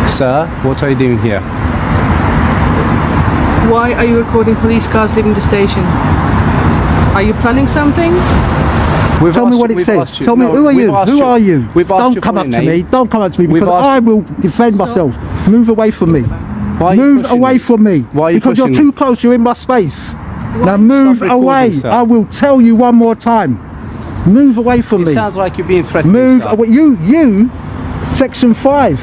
Sir, what are you doing here? Why are you recording police cars leaving the station? Are you planning something? Tell me what it says. Tell me, who are you? Who are you? Don't come up to me. Don't come up to me because I will defend myself. Move away from me. Move away from me. Because you're too close. You're in my space. Now move away. I will tell you one more time. Move away from me. It sounds like you're being threatened. Move away. You, Section 5.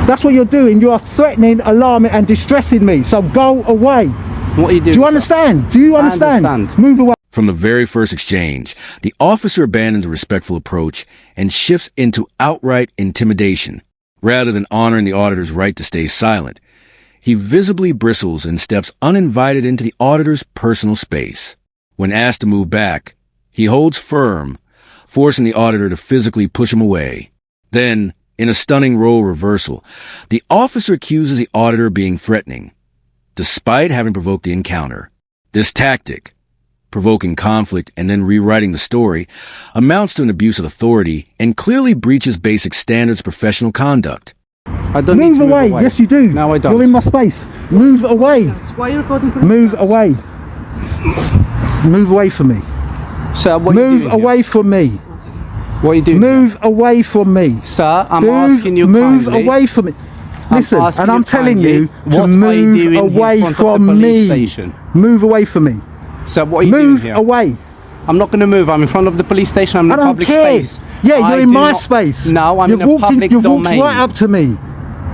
That's what you're doing. You are threatening, alarming and distressing me. So go away. What are you doing? Do you understand? Do you understand? I understand. Move away. From the very first exchange, the officer abandons a respectful approach and shifts into outright intimidation. Rather than honoring the auditor's right to stay silent, he visibly bristles and steps uninvited into the auditor's personal space. When asked to move back, he holds firm, forcing the auditor to physically push him away. Then, in a stunning role reversal, the officer accuses the auditor of being threatening, despite having provoked the encounter. This tactic, provoking conflict and then rewriting the story, amounts to an abuse of authority and clearly breaches basic standards of professional conduct. I don't Move need to away. Yes, you do. No, I don't. You're in my space. Move away. Why are you recording police Move cars? away. Move away from me. Sir, what are you Move doing away here? from me. What are you doing Move away from me. Sir, I'm asking you Move kindly. away from me. Listen, asking and I'm you telling kindly, you to what are you move doing in away front of the from police me. station? Move away from me. Sir, what are you doing Move here? away. I'm not going to move. I'm in front of the police station. I'm in I don't public care. space. Yeah, I you're in do my not- space. No, I'm You've in a walked public You've domain. walked right up to me.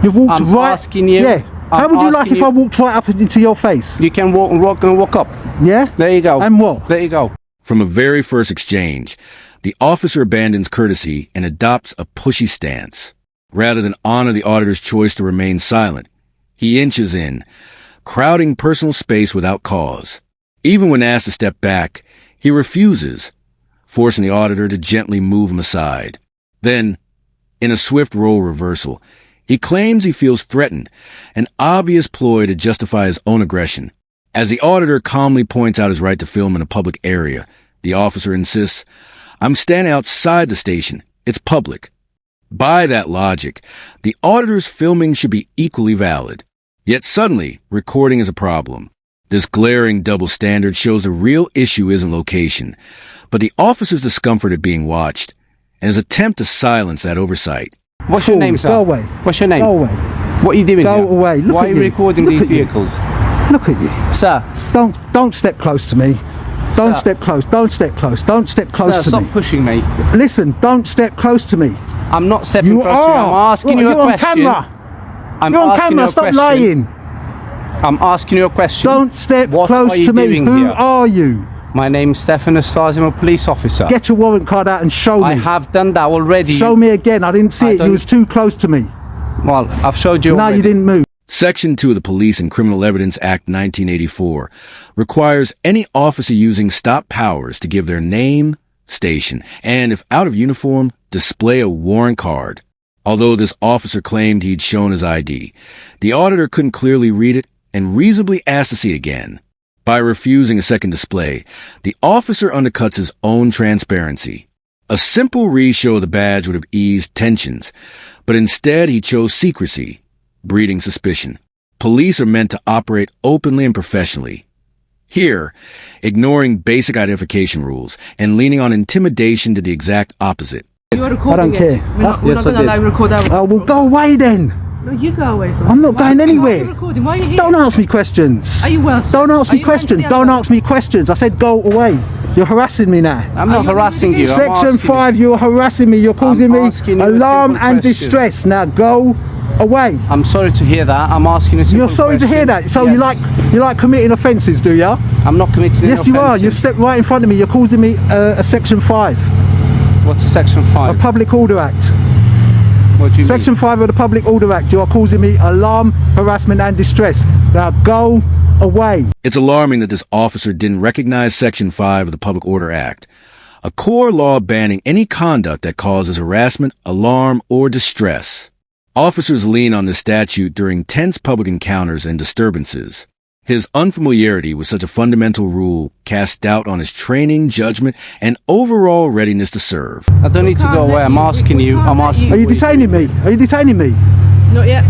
You've walked I'm right. asking you. Yeah. How I'm would you like asking if you- I walked right up into your face? You can walk up. Yeah. There you go. And what? There you go. From the very first exchange, the officer abandons courtesy and adopts a pushy stance. Rather than honor the auditor's choice to remain silent, he inches in, crowding personal space without cause. Even when asked to step back, he refuses, forcing the auditor to gently move him aside. Then, in a swift role reversal, he claims he feels threatened, an obvious ploy to justify his own aggression. As the auditor calmly points out his right to film in a public area, the officer insists, "I'm standing outside the station. It's public." By that logic, the auditor's filming should be equally valid. Yet suddenly, recording is a problem. This glaring double standard shows the real issue isn't location, but the officer's discomfort at being watched, and his attempt to silence that oversight. What's your name, sir? Go away. What's your name? Go away. What are you doing Go here? away. Look Why at are you you. recording Look these at you. vehicles? Look at you. Sir, Don't step close to me. Don't Sir. step close. Don't step close. Don't step close sir, to stop me. pushing me. Listen, don't step close to me. I'm not stepping You close to you. I'm are. asking Well, you a you're question. on camera. I'm You're on asking you camera. a Stop question. lying. I'm asking you a question. Don't step What close are you to me. doing Who here? are you? My name's Stefan Astasi. I'm a police officer. Get your warrant card out and show me. I have done that already. Show me again. I didn't see I it. don't- You was too close to me. Well, I've showed you No, already. you didn't move. Section 2 of the Police and Criminal Evidence Act 1984 requires any officer using stop powers to give their name, station, and if out of uniform, display a warrant card. Although this officer claimed he'd shown his ID, the auditor couldn't clearly read it and reasonably asked to see it again. By refusing a second display, the officer undercuts his own transparency. A simple re-show of the badge would have eased tensions, but instead he chose secrecy, breeding suspicion. Police are meant to operate openly and professionally. Here, ignoring basic identification rules and leaning on intimidation to the exact opposite. You're recording I don't care. it. We're not Yes, going to I allow you to record our... Oh, well, go away then. No, you go away from I'm it. not going Why anywhere. are you recording? Why are you here? Don't ask me questions. Are you well, sir? Don't ask Are me you questions. mentally Don't unwell? ask me questions. I said go away. You're harassing me now. I'm not Are you harassing you. really- I'm Section asking 5, you're harassing me. You're causing me asking you a alarm simple and question. distress. Now go away. I'm sorry to hear that. I'm asking a simple You're sorry to hear question. that. So Yes. you like committing offences, do you? I'm not committing Yes, any you are. offences. You've stepped right in front of me. You're causing me a Section 5, What's a Section 5? a Public Order Act. What do you Section mean? 5 of the Public Order Act. You are causing me alarm, harassment and distress. Now go away. It's alarming that this officer didn't recognize Section 5 of the Public Order Act, a core law banning any conduct that causes harassment, alarm, or distress. Officers lean on this statute during tense public encounters and disturbances. His unfamiliarity with such a fundamental rule casts doubt on his training, judgment, and overall readiness to serve. I don't need to go away. I'm asking you. I'm asking Are you what detaining me? Are you detaining me? Not yet.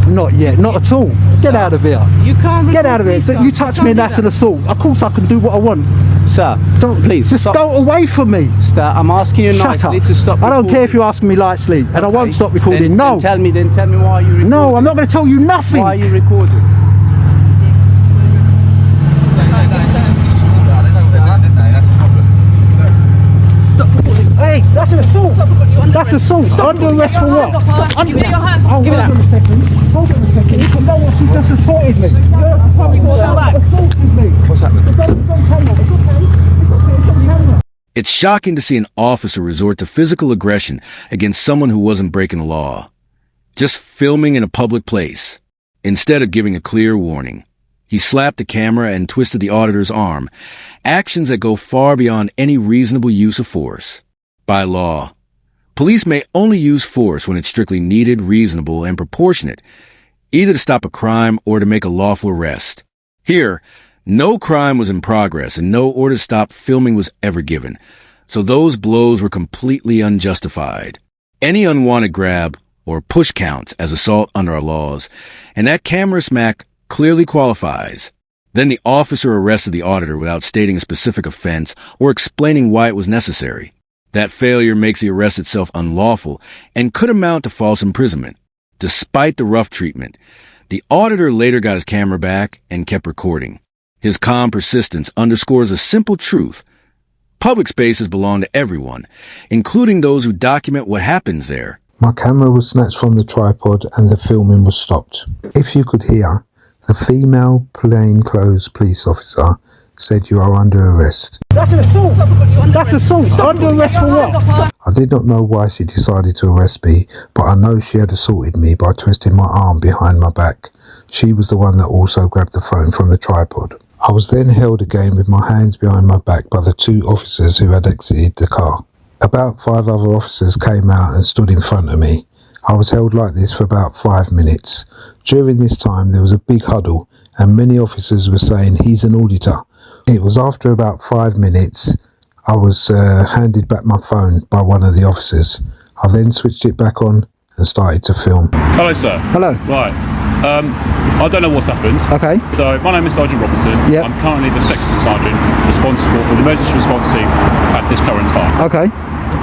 Not yet, not at all. Get out of here. You can't. Get out of here. So you touch me and that's an assault. Of course I can do what I want. Sir, Don't please just stop. go away from me. Sir, I'm asking you Shut nicely up. to stop I don't recording. care if you're asking me nicely, and I won't stop recording. No. Then tell me why you recording. No, I'm not going to tell you nothing. Why are you recording? Stop recording. Hey, that's an assault. That's assault. Under arrest for what? Give me your hands. Hold Give me on that. a second. Hold on a second. You can know what she just assaulted me. Assaulted me. What's happening? It's on camera. It's okay. It's okay. It's on camera. It's shocking to see an officer resort to physical aggression against someone who wasn't breaking the law, just filming in a public place. Instead of giving a clear warning, he slapped the camera and twisted the auditor's arm, actions that go far beyond any reasonable use of force. By law, police may only use force when it's strictly needed, reasonable, and proportionate, either to stop a crime or to make a lawful arrest. Here, no crime was in progress and no order to stop filming was ever given, so those blows were completely unjustified. Any unwanted grab or push counts as assault under our laws, and that camera smack clearly qualifies. Then the officer arrested the auditor without stating a specific offense or explaining why it was necessary. That failure makes the arrest itself unlawful and could amount to false imprisonment. Despite the rough treatment, the auditor later got his camera back and kept recording. His calm persistence underscores a simple truth. Public spaces belong to everyone, including those who document what happens there. My camera was snatched from the tripod and the filming was stopped. If you could hear, the female plainclothes police officer said you are under arrest. That's an assault. That's assault. Under arrest for what? I did not know why she decided to arrest me, but I know she had assaulted me by twisting my arm behind my back. She was the one that also grabbed the phone from the tripod. I was then held again with my hands behind my back by the two officers who had exited the car. About 5 other officers came out and stood in front of me. I was held like this for about 5 minutes. During this time there was a big huddle and many officers were saying he's an auditor. It was after about 5 minutes I was handed back my phone by one of the officers. I then switched it back on and started to film. Hello, sir. Hello. Right. I don't know what's happened. Okay. So my name is Sergeant Robinson. Yep. I'm currently the section sergeant responsible for the emergency response team at this current time. Okay.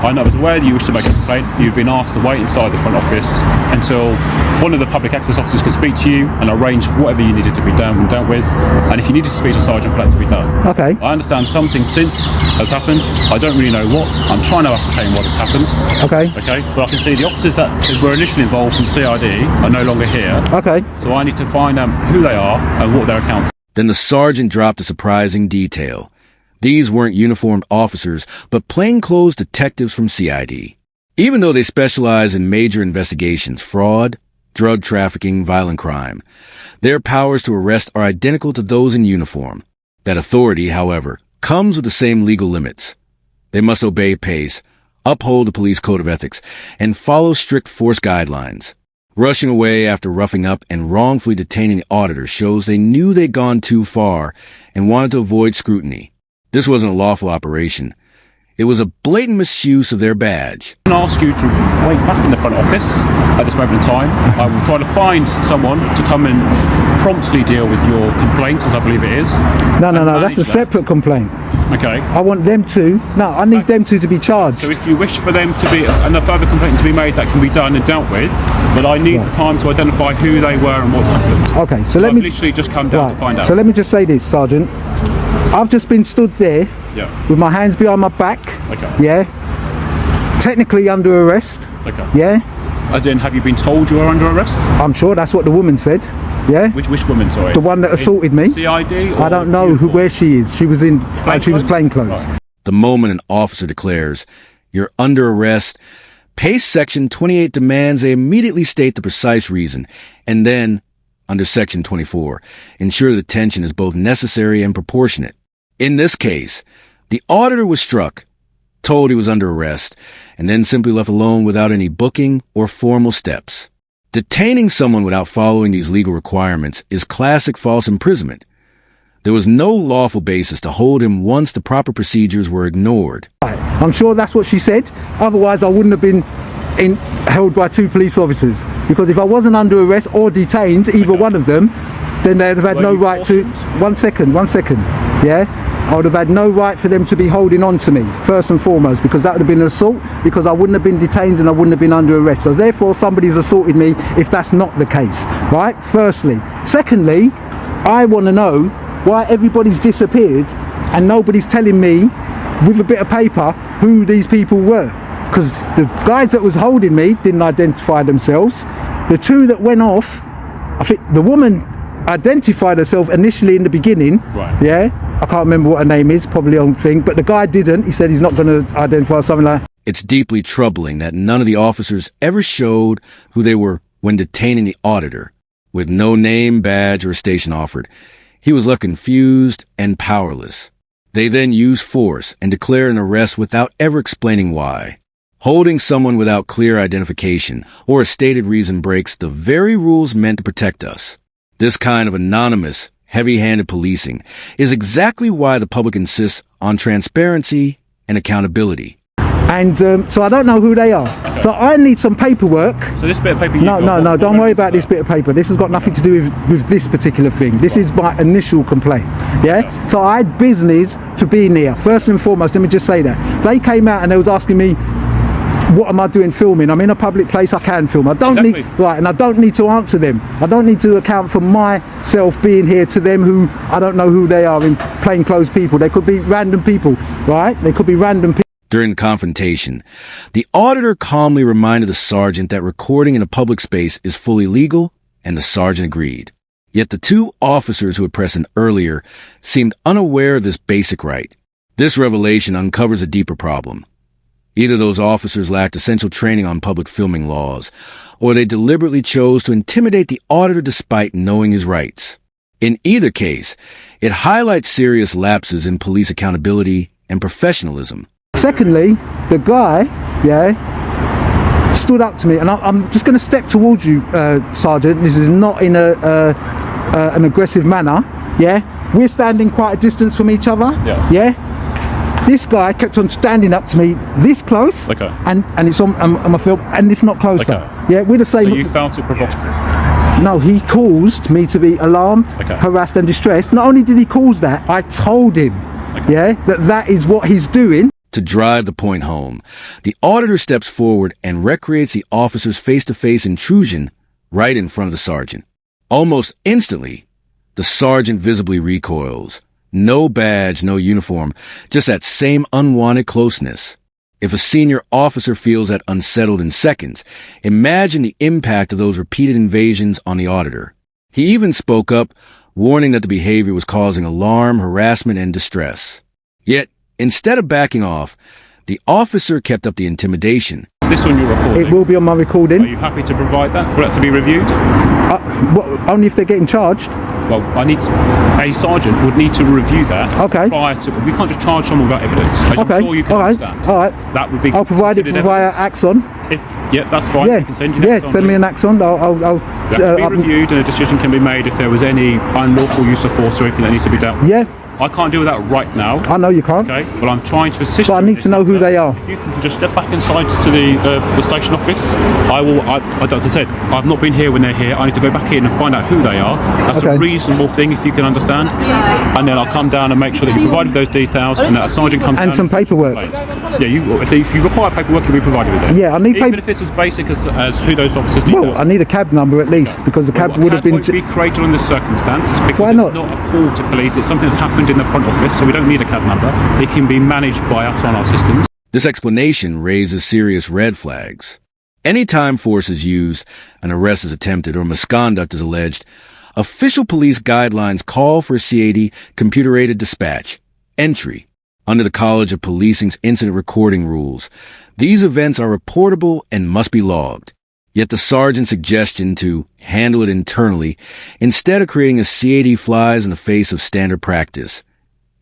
I was aware that you wished to make a complaint. You've been asked to wait inside the front office until one of the public access officers could speak to you and arrange whatever you needed to be done and dealt with. And if you needed to speak to a sergeant for that to be done. Okay. I understand something since has happened. I don't really know what. I'm trying to ascertain what has happened. Okay. Okay. But I can see the officers that were initially involved from CID are no longer here. Okay. So I need to find out who they are and what their account is. Then the sergeant dropped a surprising detail. These weren't uniformed officers, but plainclothes detectives from CID. Even though they specialize in major investigations, fraud, drug trafficking, violent crime, their powers to arrest are identical to those in uniform. That authority, however, comes with the same legal limits. They must obey pace, uphold the police code of ethics, and follow strict force guidelines. Rushing away after roughing up and wrongfully detaining the auditor shows they knew they'd gone too far and wanted to avoid scrutiny. This wasn't a lawful operation. It was a blatant misuse of their badge. I'm going to ask you to wait back in the front office at this moment in time. I will try to find someone to come and promptly deal with your complaint, as I believe it is. No, that's a separate complaint. Okay. I want them to. No, I need them to be charged. So if you wish for them to be, and a further complaint to be made, that can be done and dealt with, but I need the time to identify who they were and what's happened. Okay, so let me... I've literally just come down to find out. So let me just say this, Sergeant. I've just been stood there with my hands behind my back. Okay. Yeah. Technically under arrest. Okay. Yeah. As in, have you been told you are under arrest? I'm sure that's what the woman said. Yeah. Which woman, sorry? The one that assaulted me. CID? Or I don't know where she is. She was in. She was plainclothes. Right. The moment an officer declares, "You're under arrest," PACE Section 28 demands they immediately state the precise reason, and then, under Section 24, ensure the detention is both necessary and proportionate. In this case, the auditor was struck, told he was under arrest, and then simply left alone without any booking or formal steps. Detaining someone without following these legal requirements is classic false imprisonment. There was no lawful basis to hold him once the proper procedures were ignored. I'm sure that's what she said. Otherwise, I wouldn't have been held by 2 police officers, because if I wasn't under arrest or detained, either one of them, then they'd have had no right to. One second. Yeah, I would have had no right for them to be holding on to me, first and foremost, because that would have been an assault, because I wouldn't have been detained and I wouldn't have been under arrest. So therefore somebody's assaulted me if that's not the case, right? Firstly. Secondly, I want to know why everybody's disappeared and nobody's telling me with a bit of paper who these people were, because the guys that was holding me didn't identify themselves. The 2 that went off, I think the woman identified herself initially in the beginning. Right. Yeah, I can't remember what her name is, probably on thing, but the guy didn't. He said he's not going to identify, something like that. It's deeply troubling that none of the officers ever showed who they were when detaining the auditor. With no name, badge, or station offered, he was left confused and powerless. They then use force and declare an arrest without ever explaining why. Holding someone without clear identification or a stated reason breaks the very rules meant to protect us. This kind of anonymous, heavy-handed policing is exactly why the public insists on transparency and accountability. And so I don't know who they are. Okay. So I need some paperwork. So this bit of paper... No, don't worry about this bit of paper. This has got nothing to do with this particular thing. This is my initial complaint. Yeah? So I had business to be near. First and foremost, let me just say that. They came out and they was asking me, what am I doing filming? I'm in a public place, I can film. I don't need, right, and I don't need to answer them. I don't need to account for myself being here to them who I don't know who they are, in plainclothes people. They could be random people, right? They could be random people. During the confrontation, the auditor calmly reminded the sergeant that recording in a public space is fully legal, and the sergeant agreed. Yet the 2 officers who had present earlier seemed unaware of this basic right. This revelation uncovers a deeper problem. Either those officers lacked essential training on public filming laws, or they deliberately chose to intimidate the auditor despite knowing his rights. In either case, it highlights serious lapses in police accountability and professionalism. Secondly, the guy, stood up to me, and I'm just going to step towards you, Sergeant. This is not in an aggressive manner, We're standing quite a distance from each other, This guy kept on standing up to me this close, and it's on my film, and if not closer. We're the same. So you felt it provocative? No, he caused me to be alarmed, harassed and distressed. Not only did he cause that, I told him, that is what he's doing. To drive the point home, the auditor steps forward and recreates the officer's face-to-face intrusion right in front of the sergeant. Almost instantly, the sergeant visibly recoils. No badge, no uniform, just that same unwanted closeness. If a senior officer feels that unsettled in seconds, imagine the impact of those repeated invasions on the auditor. He even spoke up, warning that the behavior was causing alarm, harassment, and distress. Yet, instead of backing off, the officer kept up the intimidation. This on your recording? It will be on my recording. Are you happy to provide that, for that to be reviewed? Only if they're getting charged. Well, a sergeant would need to review that prior to... We can't just charge someone without evidence. As I'm sure you can understand. All right. That would be... I'll provide it via Axon. That's fine. You can send you send me an Axon. That will be reviewed, and a decision can be made if there was any unlawful use of force or anything that needs to be dealt with. I can't deal with that right now. I know you can't. Okay, but I'm trying to assist you. But I need to know who they are. If you can just step back inside to the station office, as I said, I've not been here when they're here. I need to go back in and find out who they are. That's a reasonable thing, if you can understand. And then I'll come down and make sure that you provided those details, and that a sergeant comes down. And some paperwork. If you require paperwork, you'll be provided with it. I need paperwork. Even if it's as basic as who those officers details. Well, I need a cab number at least, because the cab would have been... won't be created on this circumstance, because Why not? It's not a call to police. It's something that's happened in the front office, so we don't need a cab number. It can be managed by us on our systems. This explanation raises serious red flags. Anytime force is used, an arrest is attempted, or misconduct is alleged, official police guidelines call for CAD computer-aided dispatch, entry, under the College of Policing's incident recording rules. These events are reportable and must be logged. Yet the sergeant's suggestion to handle it internally, instead of creating a CAD, flies in the face of standard practice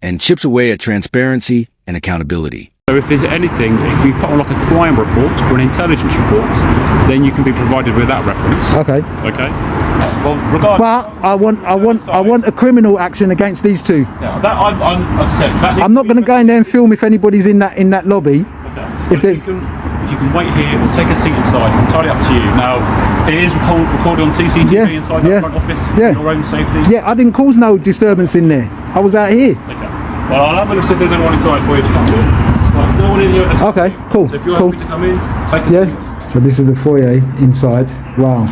and chips away at transparency and accountability. So if there's anything, if we put on like a crime report or an intelligence report, then you can be provided with that reference. Okay. Well, regardless. But I want a criminal action against these two. Yeah, as I said, I'm not going to go in there and film if anybody's in that lobby. Okay. If if you can wait here or take a seat inside, it's entirely up to you. Now, it is recorded on CCTV inside the front office for your own safety. Yeah, I didn't cause no disturbance in there. I was out here. Okay. Well, I'll have a look see if there's anyone inside for you to touch it. Well, there's no one in here at the time. Okay, cool. So if you're cool. happy to come in, take a seat. So this is the foyer inside. Wow.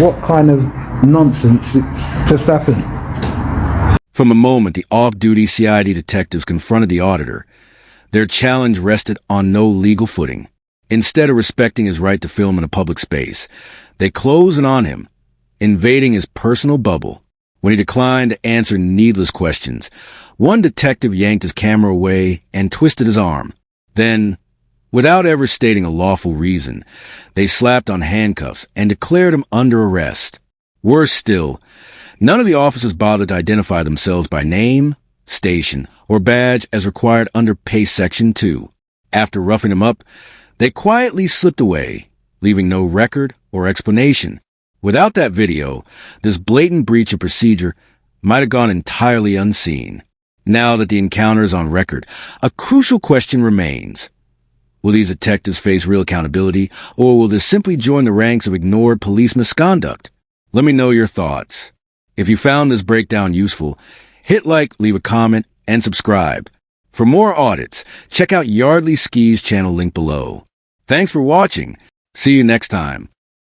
What kind of nonsense just happened? From a moment the off-duty CID detectives confronted the auditor, their challenge rested on no legal footing. Instead of respecting his right to film in a public space, they closed in on him, invading his personal bubble. When he declined to answer needless questions, one detective yanked his camera away and twisted his arm. Then, without ever stating a lawful reason, they slapped on handcuffs and declared him under arrest. Worse still, none of the officers bothered to identify themselves by name, station, or badge as required under PACE Section 2. After roughing him up, they quietly slipped away, leaving no record or explanation. Without that video, this blatant breach of procedure might have gone entirely unseen. Now that the encounter is on record, a crucial question remains. Will these detectives face real accountability, or will this simply join the ranks of ignored police misconduct? Let me know your thoughts. If you found this breakdown useful, hit like, leave a comment, and subscribe. For more audits, check out Yardley Ski's channel link below. Thanks for watching. See you next time.